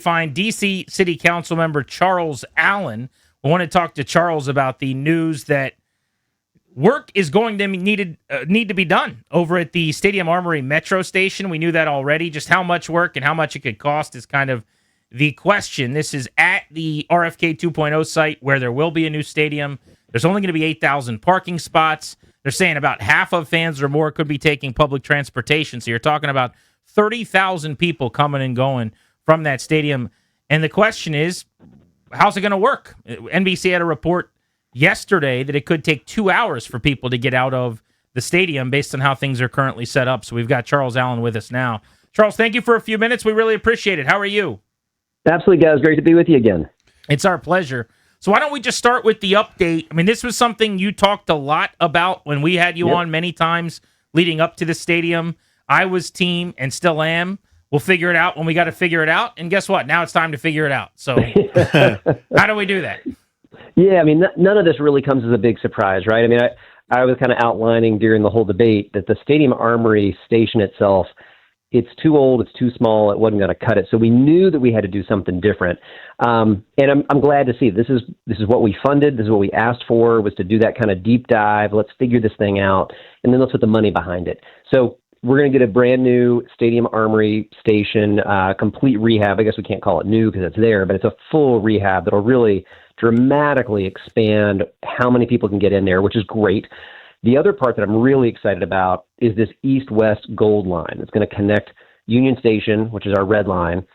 Find D.C. City Council member Charles Allen. We want to talk to Charles about the news that work is going to need to be done over at the Stadium Armory Metro Station. We knew that already. Just how much work and how much it could cost is kind of the question. This is at the RFK 2.0 site where there will be a new stadium. There's only going to be 8,000 parking spots. They're saying about half of fans or more could be taking public transportation. So you're talking about 30,000 people coming and going from that stadium. And the question is, how's it going to work? NBC had a report yesterday that it could take 2 hours for people to get out of the stadium based on how things are currently set up. So we've got Charles Allen with us now. Charles, thank you for a few minutes. We really appreciate it. How are you? Absolutely, guys. Great to be with you again. It's our pleasure. So why don't we just start with the update? I mean, this was something you talked a lot about when we had you on many times leading up to the stadium. I was team and still am. We'll figure it out when we got to figure it out. And guess what? Now it's time to figure it out. So how do we do that? Yeah, I mean, none of this really comes as a big surprise, right? I mean, I was kind of outlining during the whole debate that the Stadium Armory station itself, it's too old, it's too small, it wasn't going to cut it. So we knew that we had to do something different. And I'm glad to see this is what we funded. This is what we asked for, was to do that kind of deep dive. Let's figure this thing out, and then let's put the money behind it. So we're going to get a brand new Stadium Armory station, complete rehab. I guess we can't call it new because it's there, but it's a full rehab that'll really dramatically expand how many people can get in there, which is great. The other part that I'm really excited about is this east-west gold line. It's going to connect Union Station, which is our red line,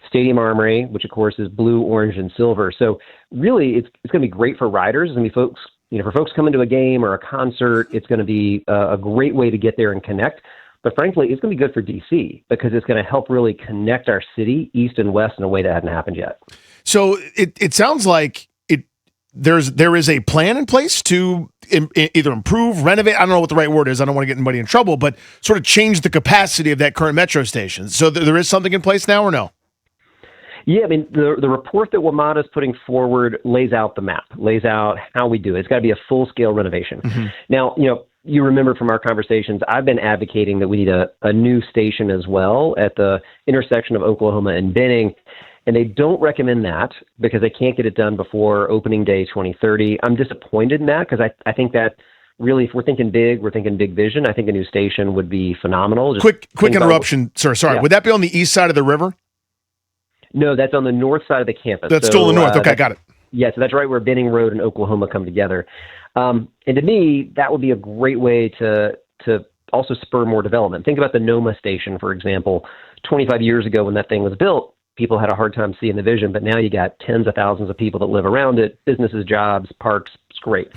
Stadium Armory, which of course is blue, orange, and silver. So really, it's going to be great for riders. It's going to be folks, for folks coming to a game or a concert. It's going to be a great way to get there and connect. But frankly, it's going to be good for D.C. because it's going to help really connect our city east and west in a way that hadn't happened yet. So it sounds like there is a plan in place to either improve, renovate. I don't know what the right word is. I don't want to get anybody in trouble, but sort of change the capacity of that current metro station. So there is something in place now or no? Yeah, I mean, the report that WMATA is putting forward lays out the map, lays out how we do it. It's got to be a full-scale renovation. Mm-hmm. Now, you remember from our conversations, I've been advocating that we need a new station as well at the intersection of Oklahoma and Benning, and they don't recommend that because they can't get it done before opening day 2030. I'm disappointed in that because I think that really, if we're thinking big vision, I think a new station would be phenomenal. Quick interruption, sir. Sorry. Yeah. Would that be on the east side of the river? No, that's on the north side of the campus. That's still the north. Okay, got it. Yeah, so that's right where Benning Road and Oklahoma come together. And to me, that would be a great way to also spur more development. Think about the NOMA station, for example. 25 years ago when that thing was built, people had a hard time seeing the vision, but now you got tens of thousands of people that live around it, businesses, jobs, parks. It's great.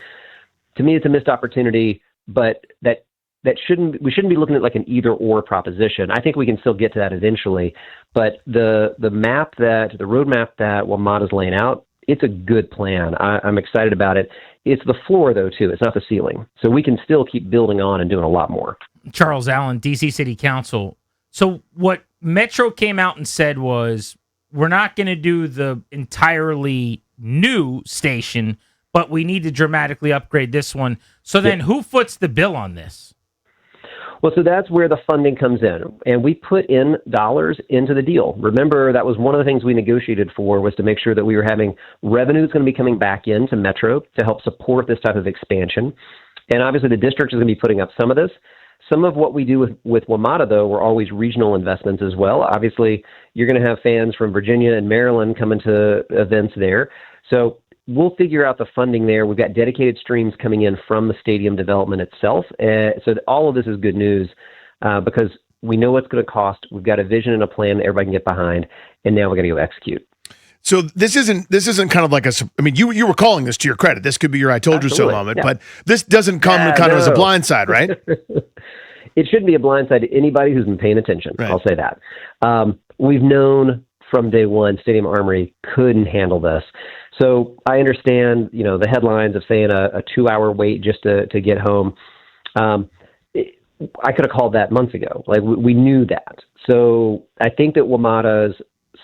To me, it's a missed opportunity, but we shouldn't be looking at like an either or proposition. I think we can still get to that eventually, but the roadmap that WMATA is laying out, it's a good plan. I'm excited about it. It's the floor, though, too. It's not the ceiling. So we can still keep building on and doing a lot more. Charles Allen, D.C. City Council. So what Metro came out and said was, we're not going to do the entirely new station, but we need to dramatically upgrade this one. So then who foots the bill on this? Well, so that's where the funding comes in, and we put in dollars into the deal. Remember, that was one of the things we negotiated for, was to make sure that we were having revenue that's going to be coming back into Metro to help support this type of expansion. And obviously, the district is going to be putting up some of this. Some of what we do with WMATA, though, were always regional investments as well. Obviously, you're going to have fans from Virginia and Maryland coming to events there. So we'll figure out the funding there. We've got dedicated streams coming in from the stadium development itself. So all of this is good news because we know what's going to cost. We've got a vision and a plan that everybody can get behind, and now we're going to go execute. So this isn't kind of like you were calling this to your credit. This could be your I told Absolutely. You so moment, but this doesn't come as a blindside, right? It shouldn't be a blindside to anybody who's been paying attention. Right. I'll say that. We've known from day one Stadium Armory couldn't handle this. So I understand, the headlines of saying a 2-hour wait just to get home. I could have called that months ago. Like we knew that. So I think that WMATA's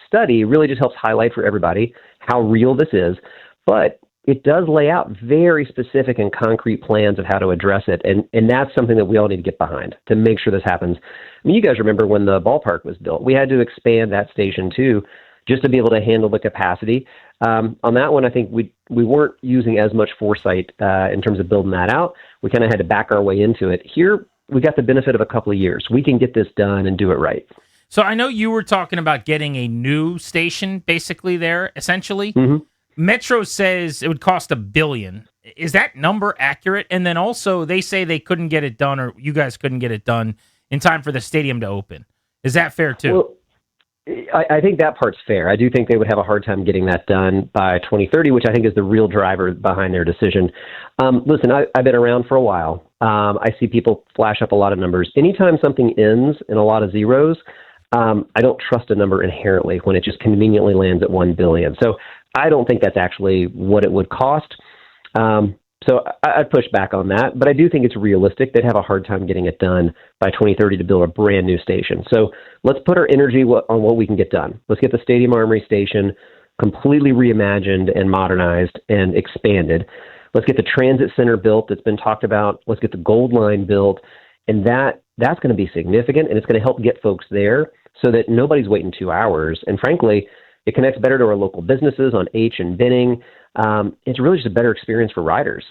study really just helps highlight for everybody how real this is, but it does lay out very specific and concrete plans of how to address it. And that's something that we all need to get behind to make sure this happens. I mean, you guys remember when the ballpark was built, we had to expand that station too, just to be able to handle the capacity. On that one, I think we weren't using as much foresight in terms of building that out. We kind of had to back our way into it. Here, we got the benefit of a couple of years. We can get this done and do it right. So I know you were talking about getting a new station basically there, essentially. Mm-hmm. Metro says it would cost $1 billion. Is that number accurate? And then also they say they couldn't get it done, or you guys couldn't get it done in time for the stadium to open. Is that fair too? Well, I think that part's fair. I do think they would have a hard time getting that done by 2030, which I think is the real driver behind their decision. Listen, I've been around for a while. I see people flash up a lot of numbers. Anytime something ends in a lot of zeros, I don't trust a number inherently when it just conveniently lands at $1 billion. So I don't think that's actually what it would cost. So I'd push back on that, but I do think it's realistic. They'd have a hard time getting it done by 2030 to build a brand new station. So let's put our energy on what we can get done. Let's get the Stadium Armory station completely reimagined and modernized and expanded. Let's get the transit center built that's been talked about. Let's get the Gold Line built. And that's going to be significant, and it's going to help get folks there so that nobody's waiting 2 hours. And frankly, it connects better to our local businesses on H and Benning. It's really just a better experience for riders.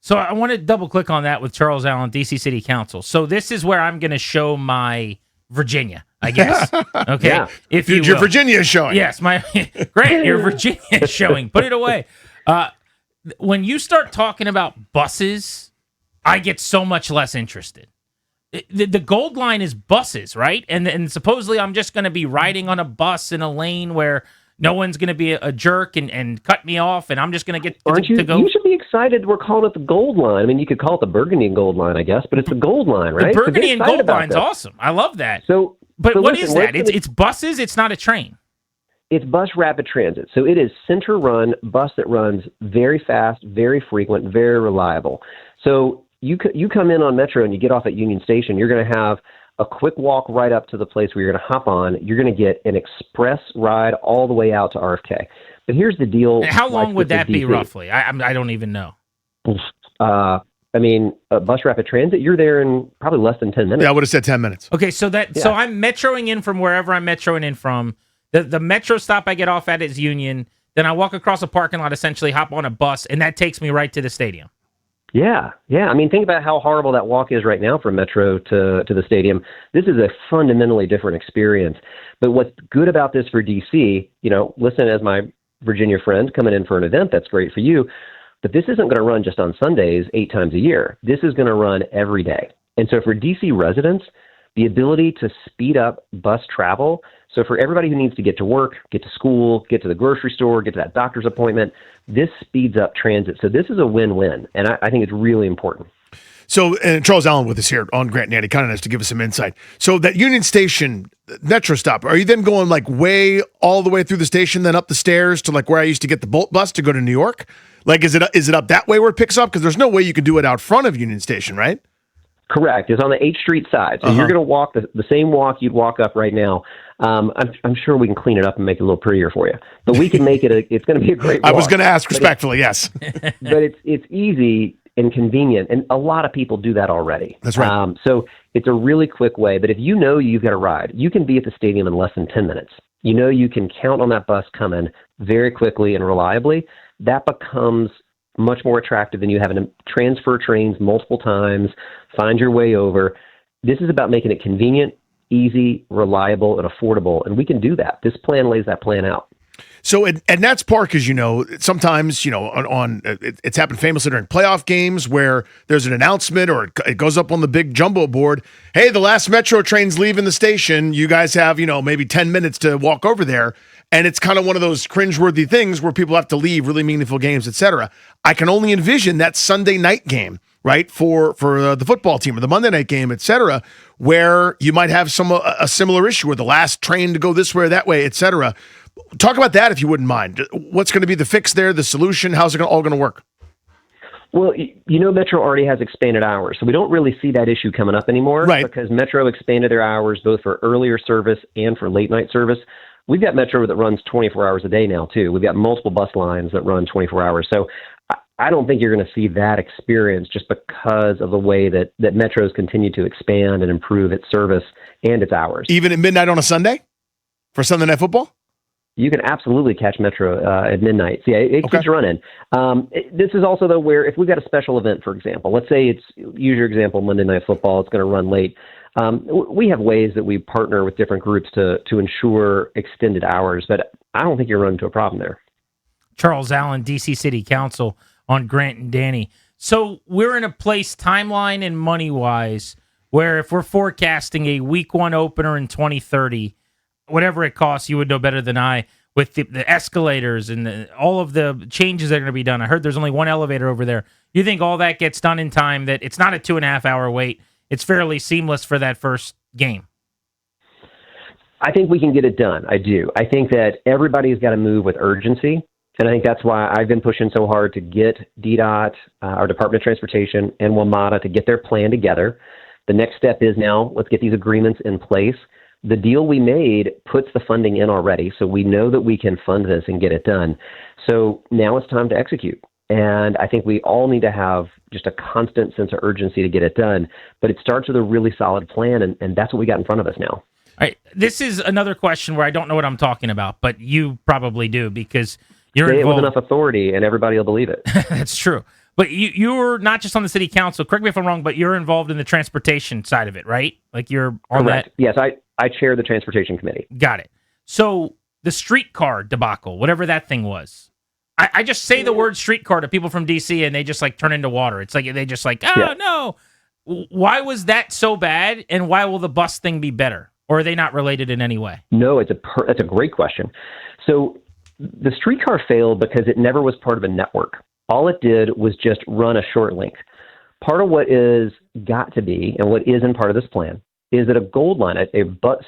So I want to double click on that with Charles Allen, DC City Council. So this is where I'm going to show my Virginia, I guess. Okay. Yeah. If Your Virginia is showing. Yes, my great. Your Virginia is showing. Put it away. When you start talking about buses, I get so much less interested. The Gold Line is buses, right? And supposedly I'm just going to be riding on a bus in a lane where no one's going to be a jerk and cut me off, and I'm just going to get to go. You should be excited. We're calling it the Gold Line. I mean, you could call it the Burgundy and Gold Line, I guess, but it's the Gold Line, right? The Burgundy and Gold Line's awesome. I love that. But what is that? It's buses. It's not a train. It's bus rapid transit. So it is center-run bus that runs very fast, very frequent, very reliable. So you come in on Metro and you get off at Union Station, you're going to have a quick walk right up to the place where you're going to hop on. You're going to get an express ride all the way out to RFK. But here's the deal. How long would that be roughly? I don't even know. I mean, bus rapid transit, you're there in probably less than 10 minutes. Yeah, I would have said 10 minutes. Okay, so I'm metroing in from wherever I'm metroing in from. The metro stop I get off at is Union. Then I walk across a parking lot, essentially hop on a bus, and that takes me right to the stadium. Yeah. I mean, think about how horrible that walk is right now from Metro to the stadium. This is a fundamentally different experience. But what's good about this for DC, listen, as my Virginia friend coming in for an event, that's great for you. But this isn't going to run just on Sundays 8 times a year. This is going to run every day. And so for DC residents, the ability to speed up bus travel. So for everybody who needs to get to work, get to school, get to the grocery store, get to that doctor's appointment, this speeds up transit. So this is a win-win, and I think it's really important. So, and Charles Allen with us here on Grant Natty, kind of nice to give us some insight. So that Union Station Metro stop, are you then going like way all the way through the station, then up the stairs to like where I used to get the Bolt bus to go to New York? Like, is it up that way where it picks up? Because there's no way you can do it out front of Union Station, right? Correct. It's on the H Street side. So you're going to walk the same walk you'd walk up right now. I'm sure we can clean it up and make it a little prettier for you. But we can make it it's going to be a great walk. I was going to ask respectfully, yes. But it's easy and convenient, and a lot of people do that already. That's right. So it's a really quick way. But if you know you've got a ride, you can be at the stadium in less than 10 minutes. You can count on that bus coming very quickly and reliably. That becomes much more attractive than you having to transfer trains multiple times, find your way over. This is about making it convenient, easy, reliable, and affordable, and we can do that. This plan lays that plan out. So at Nats Park, as you know, sometimes, it's happened famously during playoff games where there's an announcement or it goes up on the big jumbo board. Hey, the last Metro train's leaving the station. You guys have, maybe 10 minutes to walk over there. And it's kind of one of those cringeworthy things where people have to leave really meaningful games, et cetera. I can only envision that Sunday night game, right, for the football team or the Monday night game, et cetera, where you might have a similar issue where the last train to go this way or that way, et cetera. Talk about that if you wouldn't mind. What's going to be the fix there, the solution? How's it all going to work? Well, Metro already has expanded hours, so we don't really see that issue coming up anymore, right? Because Metro expanded their hours both for earlier service and for late night service. We've got Metro that runs 24 hours a day now, too. We've got multiple bus lines that run 24 hours. So I don't think you're going to see that experience just because of the way that Metro's continue to expand and improve its service and its hours. Even at midnight on a Sunday for Sunday Night Football? You can absolutely catch Metro at midnight. So yeah, it Okay. keeps running. This is also, though, where if we've got a special event, for example, let's say use your example, Monday Night Football, it's going to run late. We have ways that we partner with different groups to ensure extended hours, but I don't think you're running into a problem there. Charles Allen, DC City Council, on Grant and Danny. So we're in a place, timeline and money-wise, where if we're forecasting a week one opener in 2030, whatever it costs, you would know better than I, with the escalators and all of the changes that are going to be done. I heard there's only one elevator over there. You think all that gets done in time, that it's not a 2.5 hour wait, it's fairly seamless for that first game? I think we can get it done. I do. I think that everybody's got to move with urgency. And I think that's why I've been pushing so hard to get DDOT, our Department of Transportation, and WMATA to get their plan together. The next step is now let's get these agreements in place. The deal we made puts the funding in already, so we know that we can fund this and get it done. So now it's time to execute. And I think we all need to have just a constant sense of urgency to get it done. But it starts with a really solid plan, and that's what we got in front of us now. All right. This is another question where I don't know what I'm talking about, but you probably do because you're Say involved. it with enough authority, and everybody will believe it. That's true. But you're not just on the city council. Correct me if I'm wrong, but you're involved in the transportation side of it, right? Like you're on Correct. that. Yes, I chair the Transportation Committee. Got it. So the streetcar debacle, whatever that thing was, I just say the word streetcar to people from DC and they just like turn into water. It's like they just like, no. Why was that so bad, and why will the bus thing be better? Or are they not related in any way? No, that's a great question. So the streetcar failed because it never was part of a network. All it did was just run a short link. Part of what is got to be, and what isn't part of this plan, is that a gold line,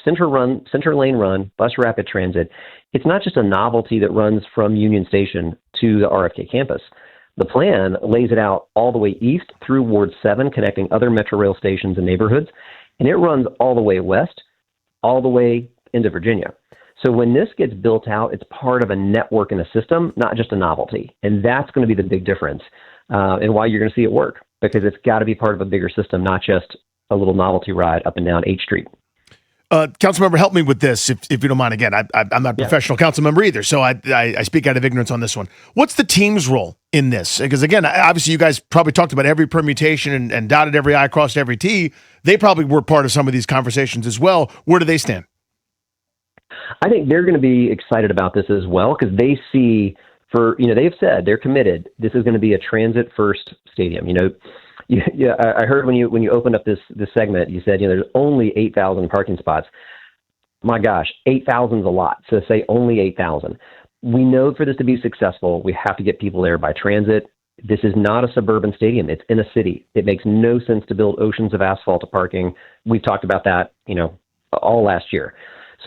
center lane run, bus rapid transit, it's not just a novelty that runs from Union Station to the RFK campus. The plan lays it out all the way east through Ward 7, connecting other Metro Rail stations and neighborhoods, and it runs all the way west, all the way into Virginia. So when this gets built out, it's part of a network and a system, not just a novelty. And that's going to be the big difference and why you're going to see it work, because it's got to be part of a bigger system, not just a little novelty ride up and down H Street. Councilmember, help me with this, if you don't mind. Again, I'm not a professional council member either, so I speak out of ignorance on this one. What's the team's role in this? Because, again, obviously you guys probably talked about every permutation and dotted every I, crossed every T. They probably were part of some of these conversations as well. Where do they stand? I think they're going to be excited about this as well, because they see, they've said they're committed. This is going to be a transit-first stadium. Yeah, I heard when you opened up this segment, you said, there's only 8,000 parking spots. My gosh, 8,000 is a lot. So say only 8,000. We know for this to be successful, we have to get people there by transit. This is not a suburban stadium. It's in a city. It makes no sense to build oceans of asphalt to parking. We've talked about that, all last year.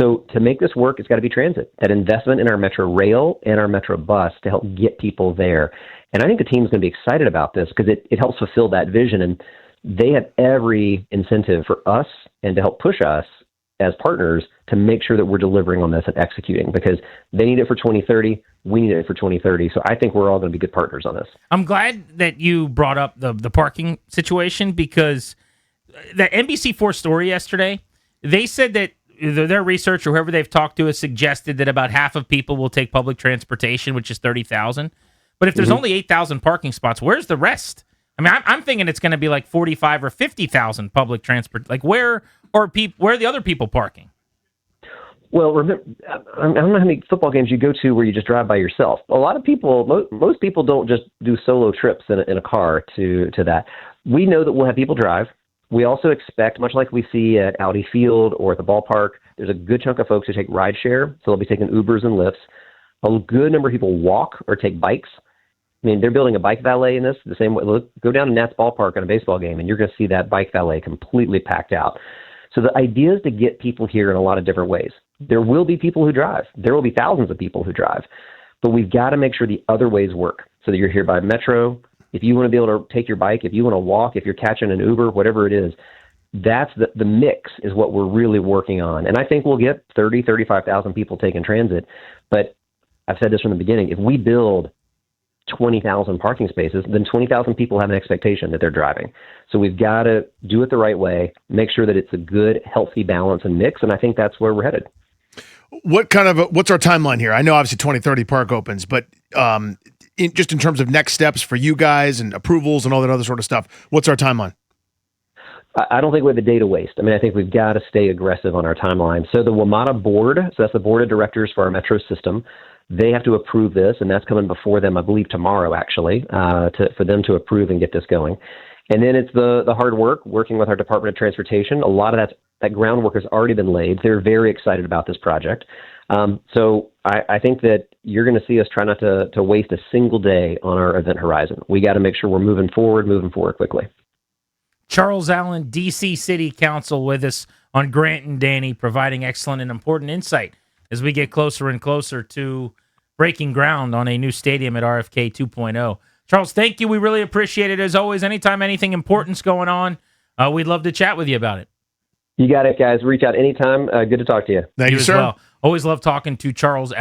So to make this work, it's got to be transit, that investment in our Metro Rail and our Metro Bus to help get people there. And I think the team's going to be excited about this because it helps fulfill that vision. And they have every incentive for us and to help push us as partners to make sure that we're delivering on this and executing, because they need it for 2030. We need it for 2030. So I think we're all going to be good partners on this. I'm glad that you brought up the parking situation, because that NBC4 story yesterday, they said that their research or whoever they've talked to has suggested that about half of people will take public transportation, which is 30,000. But if there's only 8,000 parking spots, where's the rest? I mean, I'm thinking it's going to be like 45 or 50,000 public transport. Like where are the other people parking? Well, remember, I don't know how many football games you go to where you just drive by yourself. A lot of people, most people don't just do solo trips in a car to that. We know that we'll have people drive. We also expect, much like we see at Audi Field or at the ballpark, there's a good chunk of folks who take rideshare, so they'll be taking Ubers and Lyfts. A good number of people walk or take bikes. I mean, they're building a bike valet in this the same way. Look, go down to Nats Ballpark on a baseball game, and you're going to see that bike valet completely packed out. So the idea is to get people here in a lot of different ways. There will be people who drive. There will be thousands of people who drive. But we've got to make sure the other ways work so that you're here by Metro. If you want to be able to take your bike, if you want to walk, if you're catching an Uber, whatever it is, that's the mix is what we're really working on. And I think we'll get 30, 35,000 people taking transit. But I've said this from the beginning, if we build 20,000 parking spaces, then 20,000 people have an expectation that they're driving. So we've got to do it the right way, make sure that it's a good, healthy balance and mix. And I think that's where we're headed. what's our timeline here? I know obviously 2030 park opens, but just in terms of next steps for you guys and approvals and all that other sort of stuff, what's our timeline? I don't think we have a day to waste. I mean, I think we've got to stay aggressive on our timeline. So the WMATA board, so that's the board of directors for our metro system, they have to approve this, and that's coming before them, I believe, tomorrow, actually, for them to approve and get this going. And then it's the hard work, working with our Department of Transportation. A lot of that groundwork has already been laid. They're very excited about this project. So I think that you're going to see us try not to waste a single day on our event horizon. We got to make sure we're moving forward quickly. Charles Allen, D.C. City Council, with us on Grant and Danny, providing excellent and important insight as we get closer and closer to breaking ground on a new stadium at RFK 2.0. Charles, thank you. We really appreciate it. As always, anytime anything important's going on, we'd love to chat with you about it. You got it, guys. Reach out anytime. Good to talk to you. Thank you, as sir. well. Always love talking to Charles Allen.